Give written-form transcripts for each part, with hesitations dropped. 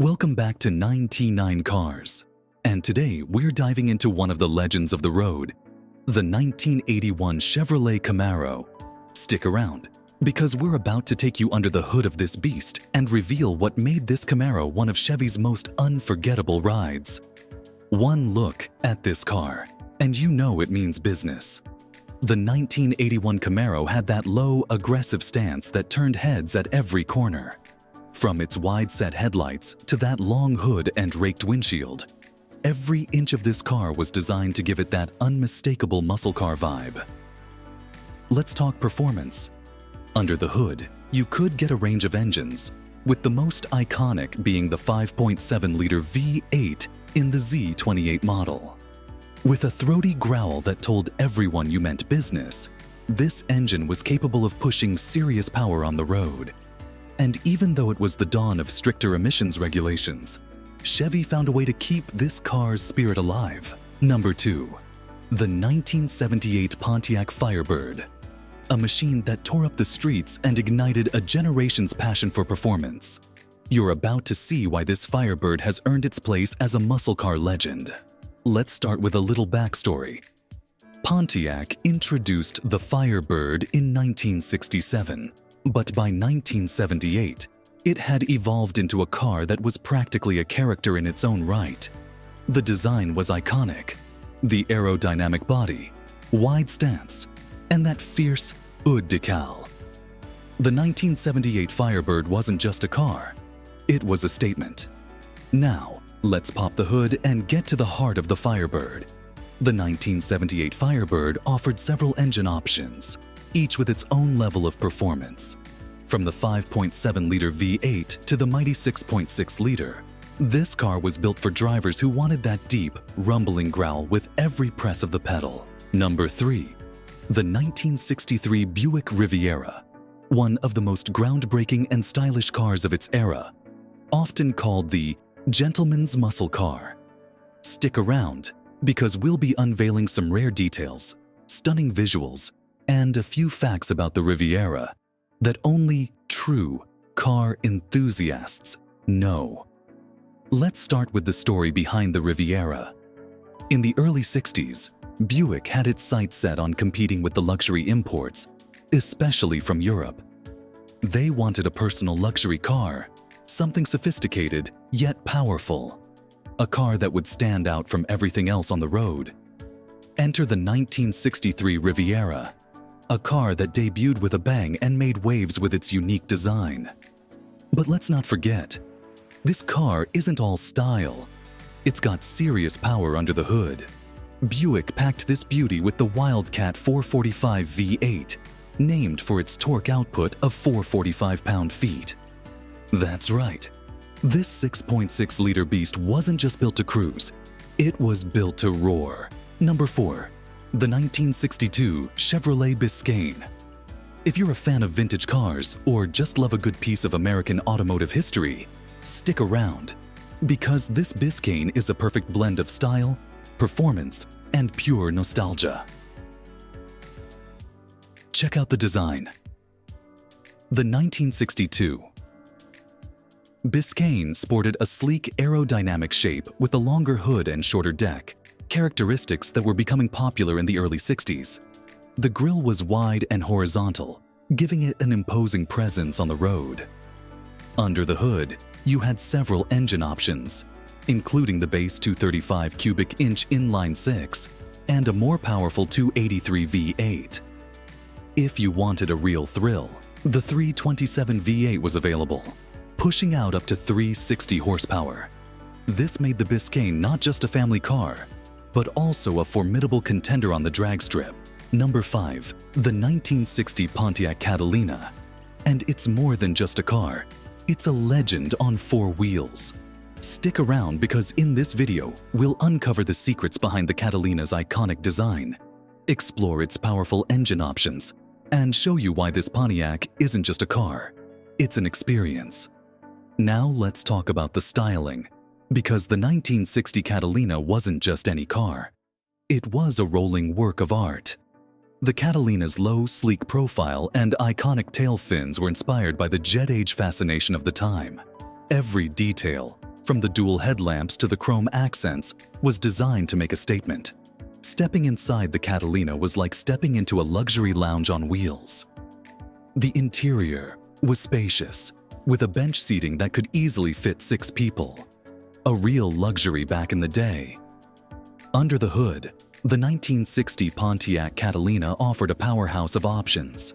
Welcome back to 99 Cars, and today we're diving into one of the legends of the road, the 1981 Chevrolet Camaro. Stick around, because we're about to take you under the hood of this beast and reveal what made this Camaro one of Chevy's most unforgettable rides. One look at this car, and you know it means business. The 1981 Camaro had that low, aggressive stance that turned heads at every corner. From its wide-set headlights to that long hood and raked windshield, every inch of this car was designed to give it that unmistakable muscle car vibe. Let's talk performance. Under the hood, you could get a range of engines, with the most iconic being the 5.7-liter V8 in the Z28 model. With a throaty growl that told everyone you meant business, this engine was capable of pushing serious power on the road. And even though it was the dawn of stricter emissions regulations, Chevy found a way to keep this car's spirit alive. Number 2. The 1978 Pontiac Firebird. A machine that tore up the streets and ignited a generation's passion for performance. You're about to see why this Firebird has earned its place as a muscle car legend. Let's start with a little backstory. Pontiac introduced the Firebird in 1967. But by 1978, it had evolved into a car that was practically a character in its own right. The design was iconic. The aerodynamic body, wide stance, and that fierce hood decal. The 1978 Firebird wasn't just a car, it was a statement. Now, let's pop the hood and get to the heart of the Firebird. The 1978 Firebird offered several engine options, each with its own level of performance. From the 5.7-liter V8 to the mighty 6.6-liter, this car was built for drivers who wanted that deep, rumbling growl with every press of the pedal. Number 3. The 1963 Buick Riviera, one of the most groundbreaking and stylish cars of its era, often called the gentleman's muscle car. Stick around, because we'll be unveiling some rare details, stunning visuals, and a few facts about the Riviera that only true car enthusiasts know. Let's start with the story behind the Riviera. In the early 60s, Buick had its sights set on competing with the luxury imports, especially from Europe. They wanted a personal luxury car, something sophisticated yet powerful, a car that would stand out from everything else on the road. Enter the 1963 Riviera, a car that debuted with a bang and made waves with its unique design. But let's not forget, this car isn't all style. It's got serious power under the hood. Buick packed this beauty with the Wildcat 445 V8, named for its torque output of 445 pound-feet. That's right. This 6.6-liter beast wasn't just built to cruise, it was built to roar. Number 4. The 1962 Chevrolet Biscan. If you're a fan of vintage cars or just love a good piece of American automotive history, stick around, because this Biscan is a perfect blend of style, performance, and pure nostalgia. Check out the design. The 1962 Biscan sported a sleek aerodynamic shape with a longer hood and shorter deck, characteristics that were becoming popular in the early 60s. The grille was wide and horizontal, giving it an imposing presence on the road. Under the hood, you had several engine options, including the base 235 cubic inch inline-six and a more powerful 283 V8. If you wanted a real thrill, the 327 V8 was available, pushing out up to 360 horsepower. This made the Biscan not just a family car, but also a formidable contender on the drag strip. Number 5. The 1960 Pontiac Catalina. And it's more than just a car, it's a legend on 4 wheels. Stick around, because in this video, we'll uncover the secrets behind the Catalina's iconic design, explore its powerful engine options, and show you why this Pontiac isn't just a car, it's an experience. Now let's talk about the styling, because the 1960 Catalina wasn't just any car. It was a rolling work of art. The Catalina's low, sleek profile and iconic tail fins were inspired by the jet age fascination of the time. Every detail, from the dual headlamps to the chrome accents, was designed to make a statement. Stepping inside the Catalina was like stepping into a luxury lounge on wheels. The interior was spacious, with a bench seating that could easily fit 6 people. A real luxury back in the day. Under the hood, the 1960 Pontiac Catalina offered a powerhouse of options.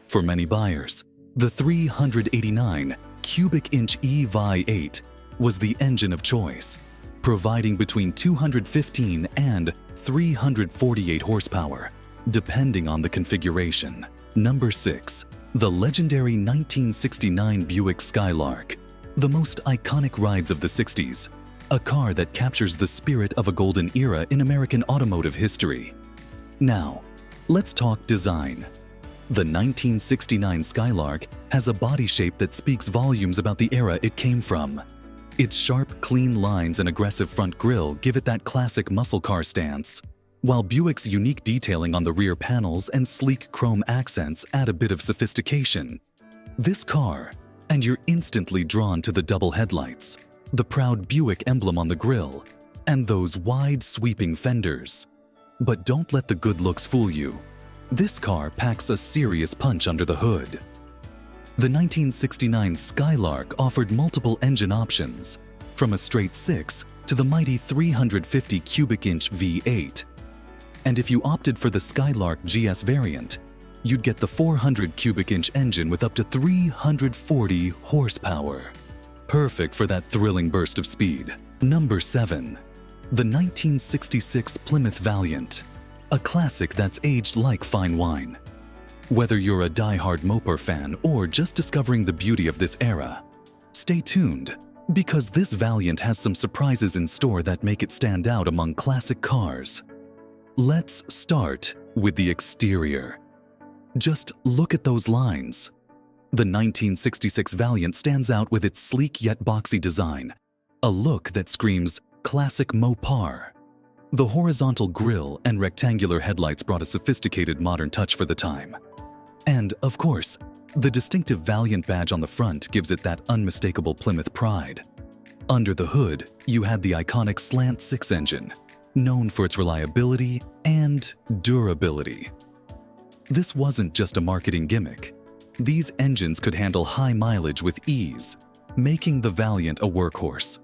For many buyers, the 389 cubic inch EV8 was the engine of choice, providing between 215 and 348 horsepower, depending on the configuration. Number 6. The legendary 1969 Buick Skylark, the most iconic rides of the 60s, a car that captures the spirit of a golden era in American automotive history. Now, let's talk design. The 1969 Skylark has a body shape that speaks volumes about the era it came from. Its sharp, clean lines and aggressive front grille give it that classic muscle car stance, while Buick's unique detailing on the rear panels and sleek chrome accents add a bit of sophistication. This car, and you're instantly drawn to the double headlights, the proud Buick emblem on the grille, and those wide, sweeping fenders. But don't let the good looks fool you. This car packs a serious punch under the hood. The 1969 Skylark offered multiple engine options, from a straight 6 to the mighty 350 cubic inch V8. And if you opted for the Skylark GS variant, you'd get the 400 cubic inch engine with up to 340 horsepower. Perfect for that thrilling burst of speed. Number 7. The 1966 Plymouth Valiant, a classic that's aged like fine wine. Whether you're a die-hard moper fan or just discovering the beauty of this era, stay tuned, because this Valiant has some surprises in store that make it stand out among classic cars. Let's start with the exterior. Just look at those lines. The 1966 Valiant stands out with its sleek yet boxy design, a look that screams classic Mopar. The horizontal grille and rectangular headlights brought a sophisticated modern touch for the time. And, of course, the distinctive Valiant badge on the front gives it that unmistakable Plymouth pride. Under the hood, you had the iconic Slant 6 engine, known for its reliability and durability. This wasn't just a marketing gimmick. These engines could handle high mileage with ease, making the Valiant a workhorse.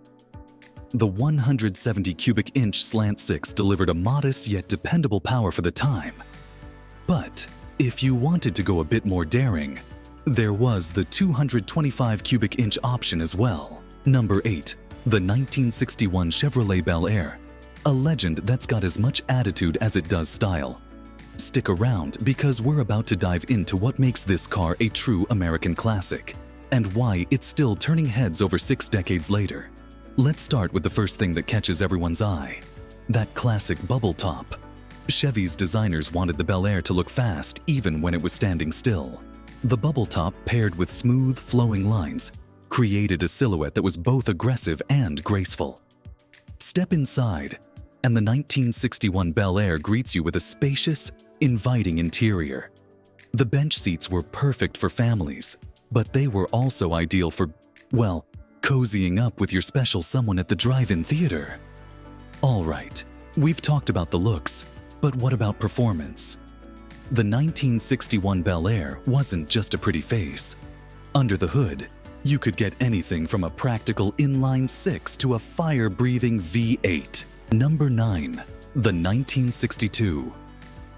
The 170 cubic inch Slant 6 delivered a modest yet dependable power for the time. But if you wanted to go a bit more daring, there was the 225 cubic inch option as well. Number 8. The 1961 Chevrolet Bel Air, a legend that's got as much attitude as it does style. Stick around, because we're about to dive into what makes this car a true American classic, and why it's still turning heads over 6 decades later. Let's start with the first thing that catches everyone's eye, that classic bubble top. Chevy's designers wanted the Bel Air to look fast even when it was standing still. The bubble top, paired with smooth, flowing lines, created a silhouette that was both aggressive and graceful. Step inside, and the 1961 Bel Air greets you with a spacious, inviting interior. The bench seats were perfect for families, but they were also ideal for, well, cozying up with your special someone at the drive-in theater. All right, we've talked about the looks, but what about performance? The 1961 Bel Air wasn't just a pretty face. Under the hood, you could get anything from a practical inline 6 to a fire-breathing V8. Number 9. The 1962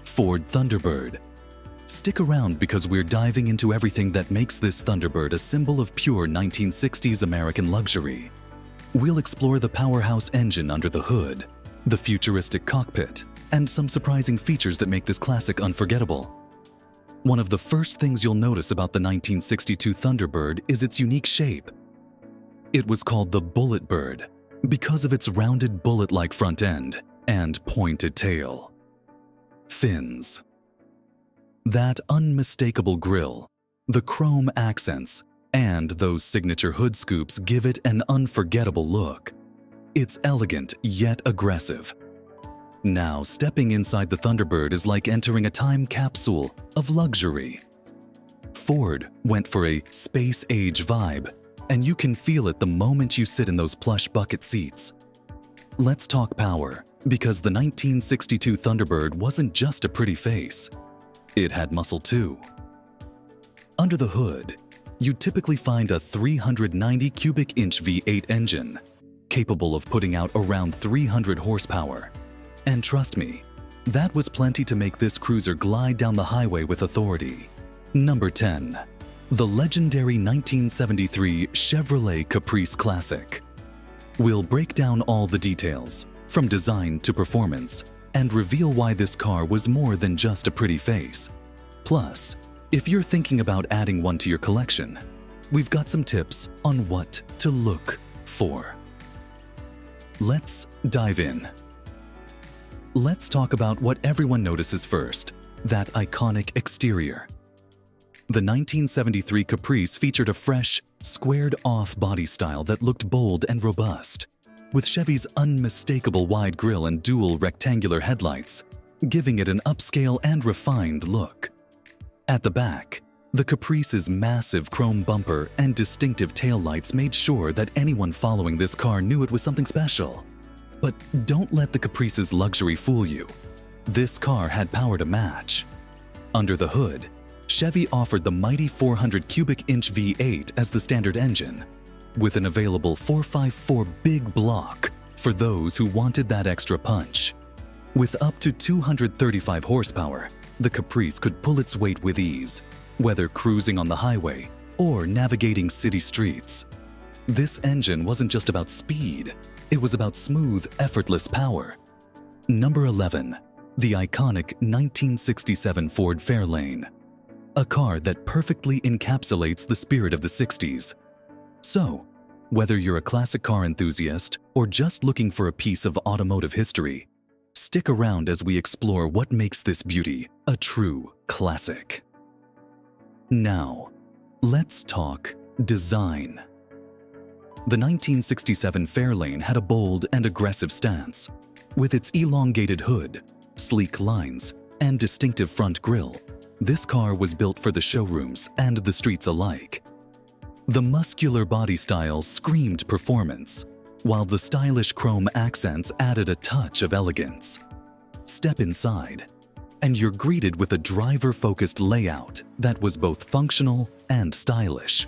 Ford Thunderbird. Stick around, because we're diving into everything that makes this Thunderbird a symbol of pure 1960s American luxury. We'll explore the powerhouse engine under the hood, the futuristic cockpit, and some surprising features that make this classic unforgettable. One of the first things you'll notice about the 1962 Thunderbird is its unique shape. It was called the Bullet Bird because of its rounded bullet-like front end and pointed tail. Fins. That unmistakable grille, the chrome accents, and those signature hood scoops give it an unforgettable look. It's elegant yet aggressive. Now, stepping inside the Thunderbird is like entering a time capsule of luxury. Ford went for a space-age vibe and you can feel it the moment you sit in those plush bucket seats. Let's talk power, because the 1962 Thunderbird wasn't just a pretty face. It had muscle too. Under the hood, you typically find a 390 cubic inch V8 engine, capable of putting out around 300 horsepower. And trust me, that was plenty to make this cruiser glide down the highway with authority. Number 10. The legendary 1973 Chevrolet Caprice Classic. We'll break down all the details, from design to performance, and reveal why this car was more than just a pretty face. Plus, if you're thinking about adding one to your collection, we've got some tips on what to look for. Let's dive in. Let's talk about what everyone notices first, that iconic exterior. The 1973 Caprice featured a fresh, squared-off body style that looked bold and robust, with Chevy's unmistakable wide grille and dual rectangular headlights, giving it an upscale and refined look. At the back, the Caprice's massive chrome bumper and distinctive taillights made sure that anyone following this car knew it was something special. But don't let the Caprice's luxury fool you. This car had power to match. Under the hood, Chevy offered the mighty 400 cubic inch V8 as the standard engine, with an available 454 big block for those who wanted that extra punch. With up to 235 horsepower, the Caprice could pull its weight with ease, whether cruising on the highway or navigating city streets. This engine wasn't just about speed, it was about smooth, effortless power. Number 11. The iconic 1967 Ford Fairlane. A car that perfectly encapsulates the spirit of the 60s. So, whether you're a classic car enthusiast or just looking for a piece of automotive history, stick around as we explore what makes this beauty a true classic. Now, let's talk design. The 1967 Fairlane had a bold and aggressive stance. With its elongated hood, sleek lines, and distinctive front grille, this car was built for the showrooms and the streets alike. The muscular body style screamed performance, while the stylish chrome accents added a touch of elegance. Step inside, and you're greeted with a driver-focused layout that was both functional and stylish.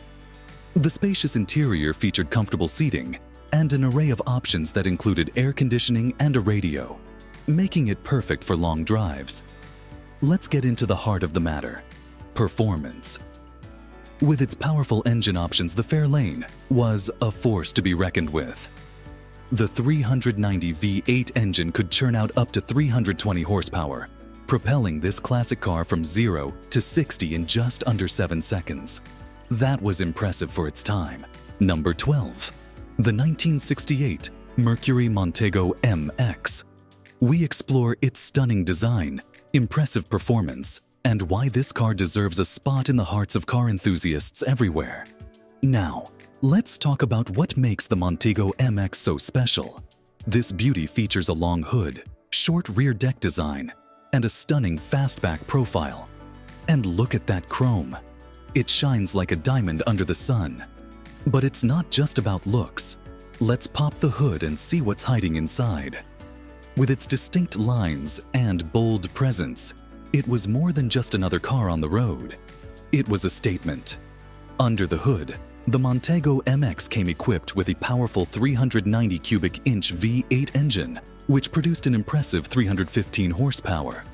The spacious interior featured comfortable seating and an array of options that included air conditioning and a radio, making it perfect for long drives. Let's get into the heart of the matter: performance. With its powerful engine options, the Fairlane was a force to be reckoned with. The 390 V8 engine could churn out up to 320 horsepower, propelling this classic car from 0 to 60 in just under 7 seconds. That was impressive for its time. Number 12. The 1968 Mercury Montego MX. We explore its stunning design, impressive performance, and why this car deserves a spot in the hearts of car enthusiasts everywhere. Now, let's talk about what makes the Montego MX so special. This beauty features a long hood, short rear deck design, and a stunning fastback profile. And look at that chrome. It shines like a diamond under the sun. But it's not just about looks. Let's pop the hood and see what's hiding inside. With its distinct lines and bold presence, it was more than just another car on the road. It was a statement. Under the hood, the Montego MX came equipped with a powerful 390 cubic inch V8 engine, which produced an impressive 315 horsepower.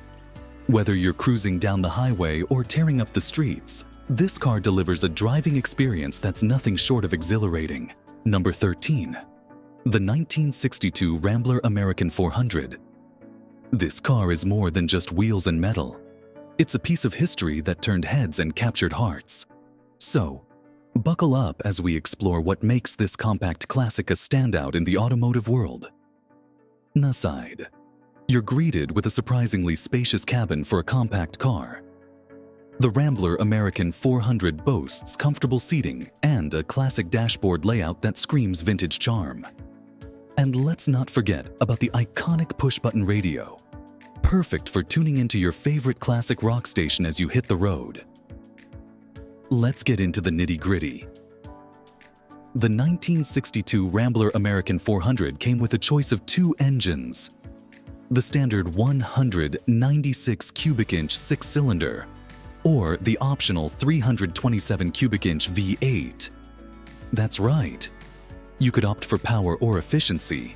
Whether you're cruising down the highway or tearing up the streets, this car delivers a driving experience that's nothing short of exhilarating. Number 13. The 1962 Rambler American 400. This car is more than just wheels and metal. It's a piece of history that turned heads and captured hearts. So, buckle up as we explore what makes this compact classic a standout in the automotive world. Aside, you're greeted with a surprisingly spacious cabin for a compact car. The Rambler American 400 boasts comfortable seating and a classic dashboard layout that screams vintage charm. And let's not forget about the iconic push-button radio, perfect for tuning into your favorite classic rock station as you hit the road. Let's get into the nitty-gritty. The 1962 Rambler American 400 came with a choice of 2 engines. The standard 196 cubic inch 6-cylinder, or the optional 327 cubic inch V8. That's right. You could opt for power or efficiency,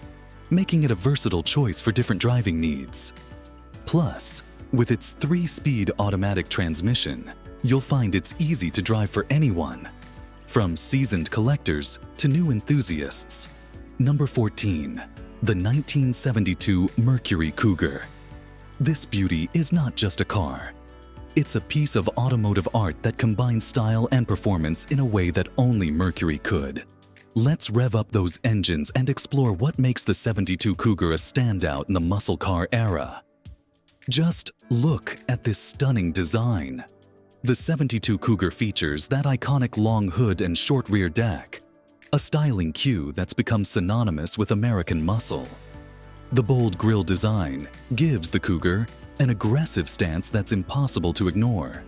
making it a versatile choice for different driving needs. Plus, with its 3-speed automatic transmission, you'll find it's easy to drive for anyone, from seasoned collectors to new enthusiasts. Number 14. The 1972 Mercury Cougar. This beauty is not just a car. It's a piece of automotive art that combines style and performance in a way that only Mercury could. Let's rev up those engines and explore what makes the 72 Cougar a standout in the muscle car era. Just look at this stunning design. The 72 Cougar features that iconic long hood and short rear deck, a styling cue that's become synonymous with American muscle. The bold grille design gives the Cougar an aggressive stance that's impossible to ignore.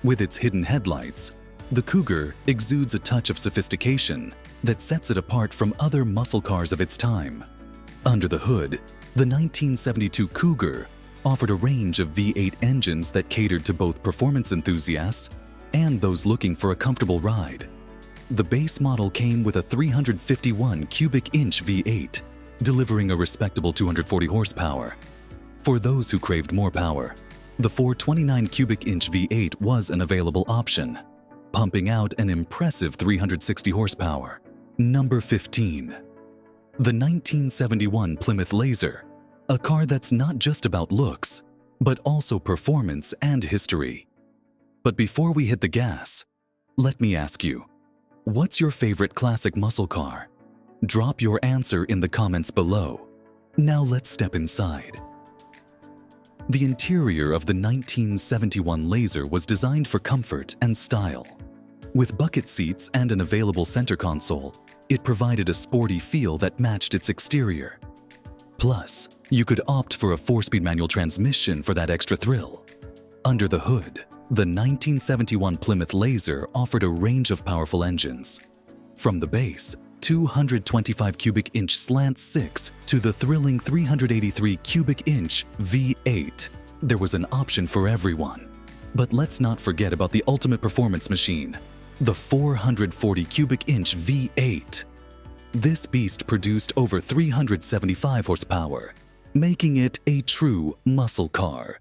With its hidden headlights, the Cougar exudes a touch of sophistication that sets it apart from other muscle cars of its time. Under the hood, the 1972 Cougar offered a range of V8 engines that catered to both performance enthusiasts and those looking for a comfortable ride. The base model came with a 351 cubic inch V8, delivering a respectable 240 horsepower. For those who craved more power, the 429 cubic inch V8 was an available option, pumping out an impressive 360 horsepower. Number 15. The 1971 Plymouth Laser, a car that's not just about looks, but also performance and history. But before we hit the gas, let me ask you, what's your favorite classic muscle car? Drop your answer in the comments below. Now let's step inside. The interior of the 1971 Laser was designed for comfort and style. With bucket seats and an available center console, it provided a sporty feel that matched its exterior. Plus, you could opt for a 4-speed manual transmission for that extra thrill. Under the hood, the 1971 Plymouth Laser offered a range of powerful engines. From the base 225 cubic inch slant 6 to the thrilling 383 cubic inch V8, there was an option for everyone. But let's not forget about the ultimate performance machine, the 440 cubic inch V8. This beast produced over 375 horsepower, making it a true muscle car.